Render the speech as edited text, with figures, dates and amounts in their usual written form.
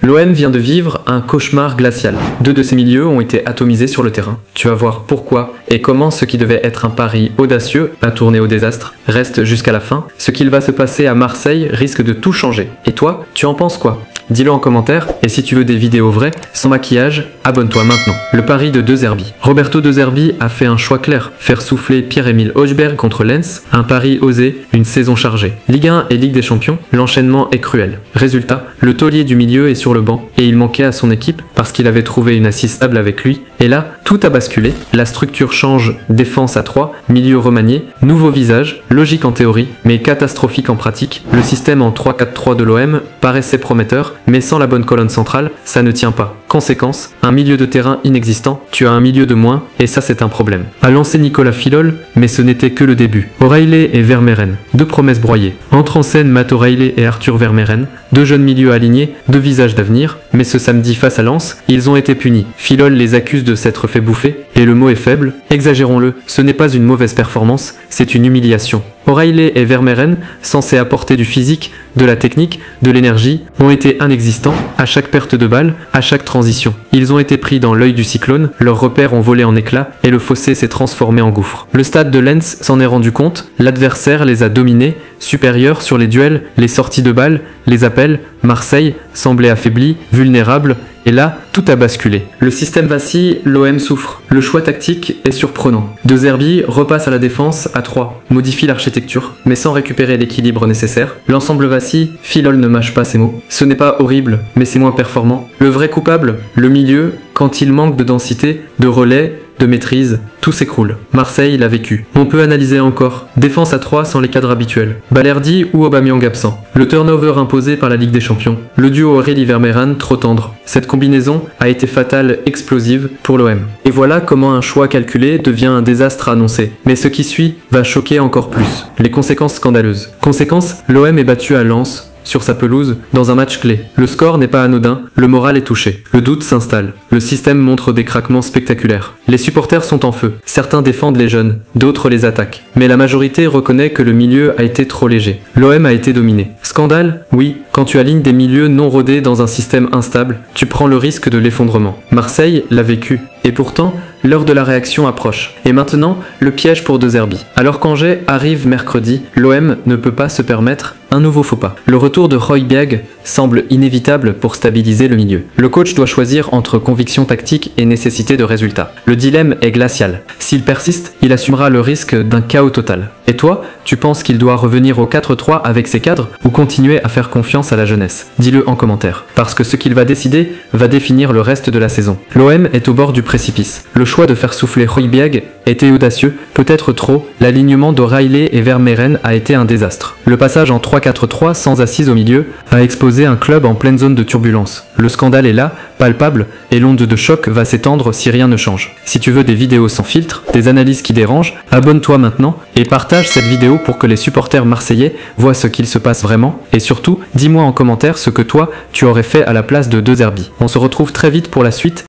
L'OM vient de vivre un cauchemar glacial. Deux de ses milieux ont été atomisés sur le terrain. Tu vas voir pourquoi et comment ce qui devait être un pari audacieux a tourné au désastre reste jusqu'à la fin. Ce qu'il va se passer à Marseille risque de tout changer. Et toi, tu en penses quoi? Dis-le en commentaire, et si tu veux des vidéos vraies, sans maquillage, abonne-toi maintenant. Le pari de De Zerbi. Roberto De Zerbi a fait un choix clair, faire souffler Pierre-Emile Hojbjerg contre Lens, un pari osé, une saison chargée. Ligue 1 et Ligue des Champions, l'enchaînement est cruel. Résultat, le taulier du milieu est sur le banc, et il manquait à son équipe parce qu'il avait trouvé une assise stable avec lui, et là, tout a basculé, la structure change, défense à 3, milieu remanié, nouveau visage, logique en théorie, mais catastrophique en pratique. Le système en 3-4-3 de l'OM paraissait prometteur, mais sans la bonne colonne centrale, ça ne tient pas. Conséquence, un milieu de terrain inexistant, tu as un milieu de moins, et ça c'est un problème. A lancé Nicolas Filol, mais ce n'était que le début. O'Reilly et Vermeeren, deux promesses broyées. Entrent en scène Matt O'Reilly et Arthur Vermeeren, deux jeunes milieux alignés, deux visages d'avenir, mais ce samedi face à Lens, ils ont été punis. Filol les accuse de s'être fait bouffer, et le mot est faible, exagérons-le, ce n'est pas une mauvaise performance, c'est une humiliation. O'Reilly et Vermeeren, censés apporter du physique, de la technique, de l'énergie, ont été inexistants à chaque perte de balle, à chaque transition. Ils ont été pris dans l'œil du cyclone, leurs repères ont volé en éclats et le fossé s'est transformé en gouffre. Le stade de Lens s'en est rendu compte, l'adversaire les a dominés, supérieurs sur les duels, les sorties de balles, les appels. Marseille semblait affaibli, vulnérable, et là, tout a basculé. Le système vacille, l'OM souffre. Le choix tactique est surprenant. De Zerbi repasse à la défense à 3, modifie l'architecture, mais sans récupérer l'équilibre nécessaire. L'ensemble vacille, Filol ne mâche pas ses mots. Ce n'est pas horrible, mais c'est moins performant. Le vrai coupable, le milieu, quand il manque de densité, de relais, de maîtrise, tout s'écroule. Marseille l'a vécu. On peut analyser encore. Défense à 3 sans les cadres habituels. Balerdi ou Aubameyang absent. Le turnover imposé par la Ligue des Champions. Le duo O'Reilly-Vermeeren trop tendre. Cette combinaison a été fatale, explosive pour l'OM. Et voilà comment un choix calculé devient un désastre annoncé. Mais ce qui suit va choquer encore plus. Les conséquences scandaleuses. Conséquence, l'OM est battu à Lens, sur sa pelouse, dans un match clé. Le score n'est pas anodin, le moral est touché. Le doute s'installe. Le système montre des craquements spectaculaires. Les supporters sont en feu. Certains défendent les jeunes, d'autres les attaquent. Mais la majorité reconnaît que le milieu a été trop léger. L'OM a été dominé. Scandale? Oui, quand tu alignes des milieux non rodés dans un système instable, tu prends le risque de l'effondrement. Marseille l'a vécu. Et pourtant, l'heure de la réaction approche. Et maintenant, le piège pour De Zerbi. Alors qu'Angers arrive mercredi, l'OM ne peut pas se permettre un nouveau faux pas. Le retour de Hojbjerg semble inévitable pour stabiliser le milieu. Le coach doit choisir entre conviction tactique et nécessité de résultat. Le dilemme est glacial. S'il persiste, il assumera le risque d'un chaos total. Et toi, tu penses qu'il doit revenir au 4-3 avec ses cadres ou continuer à faire confiance à la jeunesse? Dis-le en commentaire. Parce que ce qu'il va décider va définir le reste de la saison. L'OM est au bord du précipice. Le choix de faire souffler Hojbjerg était audacieux, peut-être trop. L'alignement d'O'Reilly et Vermeeren a été un désastre. Le passage en 3-4-3 sans assise au milieu a exposé un club en pleine zone de turbulence. Le scandale est là, palpable, et l'onde de choc va s'étendre si rien ne change. Si tu veux des vidéos sans filtre, des analyses qui dérangent, abonne-toi maintenant et partage cette vidéo pour que les supporters marseillais voient ce qu'il se passe vraiment. Et surtout, dis-moi en commentaire ce que toi, tu aurais fait à la place de De Zerbi. On se retrouve très vite pour la suite.